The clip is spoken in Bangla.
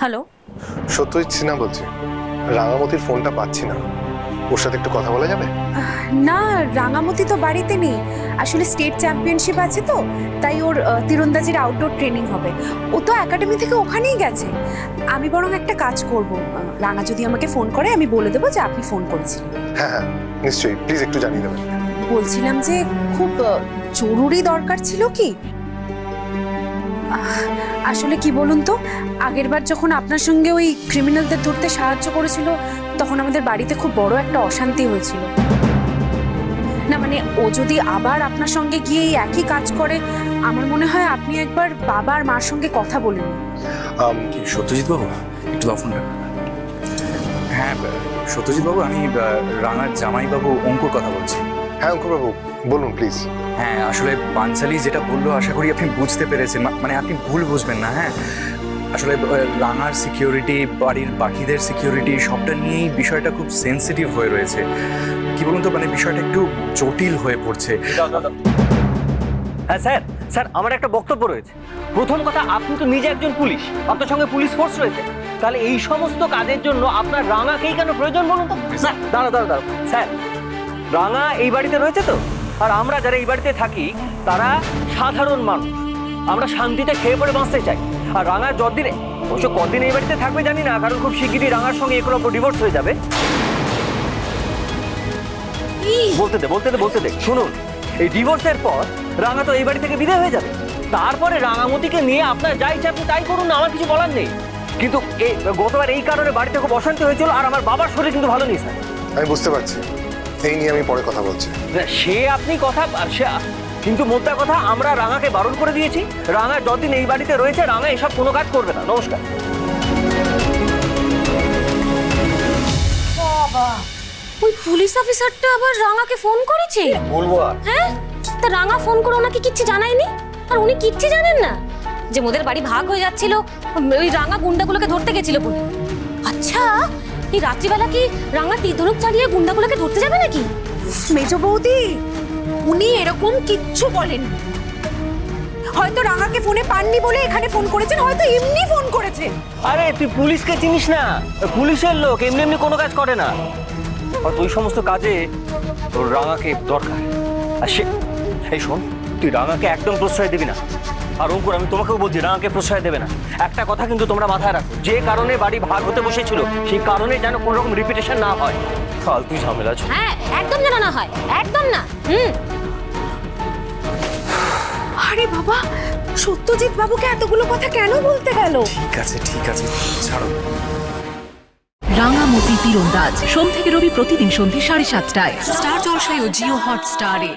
হ্যালো। সত্যজিৎ সিনহা বলছি। রাঙামতির ফোনটা পাচ্ছি না, ওর সাথে একটু কথা বলা যাবে? না, রাঙামতি তো বাড়িতে নেই। আসলে স্টেট চ্যাম্পিয়নশিপ আছে তো, তাই ওর তীরন্দাজির আউটডোর ট্রেনিং হবে। ও তো একাডেমি থেকে ওখানেই গেছে। আমি বরং একটা কাজ করব, রাঙা যদি আমাকে ফোন করে আমি বলে দেবো যে আপনি ফোন করেছিলেন। হ্যাঁ হ্যাঁ, নিশ্চয়ই, প্লিজ একটু জানিয়ে দেবেন। বলছিলাম যে খুব জরুরি দরকার ছিল কি, আসলে কি বলুন তো, আগেরবার যখন আপনার সঙ্গে ওই ক্রিমিনালদের ধরতে সাহায্য করেছিল তখন আমাদের বাড়িতে খুব বড় একটা অশান্তি হয়েছিল। না মানে ও যদি আবার আপনার সঙ্গে গিয়ে এই একই কাজ করে, আমার মনে হয় আপনি একবার বাবা আর মার সঙ্গে কথা বলে নিন। সত্যজিৎ বাবু, একটু দাও ফোনটা। হ্যাঁ সত্যজিৎ বাবু, আমি রাঙার জামাইবাবু অঙ্কুর কথা বলছি। হ্যাঁ অঙ্কুরবাবু, বলুন প্লিজ। হ্যাঁ আসলে পাঞ্চালি যেটা বললো আশা করি আপনি বুঝতে পেরেছেন, মানে আপনি ভুল বুঝবেন না। হ্যাঁ আসলে রাঙার সিকিউরিটি, বাড়ির বাকিদের সিকিউরিটি, সবটা নিয়েই বিষয়টা খুব সেন্সিটিভ হয়ে রয়েছে। কি বলুন তো, মানে বিষয়টা একটু জটিল হয়ে পড়ছে। হ্যাঁ স্যার, স্যার আমার একটা বক্তব্য রয়েছে। প্রথম কথা, আপনি তো নিজে একজন পুলিশ, আপনার সঙ্গে পুলিশ ফোর্স রয়েছে, তাহলে এই সমস্ত কাজের জন্য আপনার রাঙাকেই কেন প্রয়োজন বলুন তো? না দাঁড়াও স্যার, রাঙা এই বাড়িতে রয়েছে তো, আর আমরা যারা এই বাড়িতে থাকি তারা সাধারণ মানুষ, আমরা শান্তিতে খেয়ে পড়ে বাঁচতে চাই। আর রাঙা যতদিন, অবশ্য কদিন এই বাড়িতে থাকবে জানি না, কারণ খুব শিগগিরই রাঙার সঙ্গে একলব্য ডিভোর্স হয়ে যাবে। বলতে দে শুনুন, এই ডিভোর্সের পর রাঙা তো এই বাড়ি থেকে বিদায় হয়ে যাবে। তারপরে রাঙামতিকে নিয়ে আপনার যা ইচ্ছা আপনি তাই করুন না, আমার কিছু বলার নেই। কিন্তু গতবার এই কারণে বাড়িতে খুব অশান্তি হয়েছিল, আর আমার বাবার শরীর কিন্তু ভালো নেই স্যার। আমি বুঝতে পারছি, এই নিয়ে আমি পরে কথা বলছি। সে আপনি কথা, কিন্তু মোদ্দা কথা, আমরা রাঙাকে বারণ করে দিয়েছি, রাঙা যতদিন এই বাড়িতে রয়েছে রাঙা এসব কোনো কাজ করবে না। নমস্কার। বাবা, ওই পুলিশ অফিসারটা আবার রাঙাকে ফোন করেছে? বলবো আর হ্যাঁ, তা রাঙা ফোন করে ওনাকে কিচ্ছু জানায়নি? আর উনি কিচ্ছু জানেন না যে মোদের বাড়ি ভাগ হয়ে যাচ্ছিল, ওই রাঙা গুন্ডাগুলোকে ধরতে গেছিল বলে? আচ্ছা, এই রাত্রিবেলা কি রাঙা তীর-ধনুক চালিয়ে গুন্ডাগুলোকে ধরতে যাবে নাকি? মেজ বৌদি, উনি এরকম কিচ্ছু বলেননি। হয়তো রাঙাকে ফোনে পাননি বলে এখানে ফোন করেছেন, হয়তো এমনি ফোন করেছেন। আরে তুই পুলিশকে চিনিস না, পুলিশের লোক এমনি এমনি কোনো কাজ করে না। আর ওই সমস্ত কাজে তোর রাঙাকে দরকার। আর সে, এই শোন, তুই রাঙাকে একদম প্রশ্রয় দিবি না। আর অঙ্কুর, আমি তোমাকেও বলছি, রাঙাকে প্রশ্রয় দেবে না। একটা কথা কিন্তু তোমরা মাথায় রাখো, যে কারণে বাড়ি ভাগ হতে বসেছিল সেই কারণে যেন কোনো রকম রিপিটেশন না হয়। ফালতু ঝামেলা। হ্যাঁ, একদম যেন না হয়, একদম না। আরে বাবা, সত্যজিৎ বাবুকে এতগুলো কথা কেন বলতে গেল? ঠিক আছে, ছাড়ো। রাঙামতি তীরন্দাজ সোম থেকে রবি প্রতিদিন সন্ধ্যে 7:30টায় স্টার জলসায় ও জিও হটস্টারে।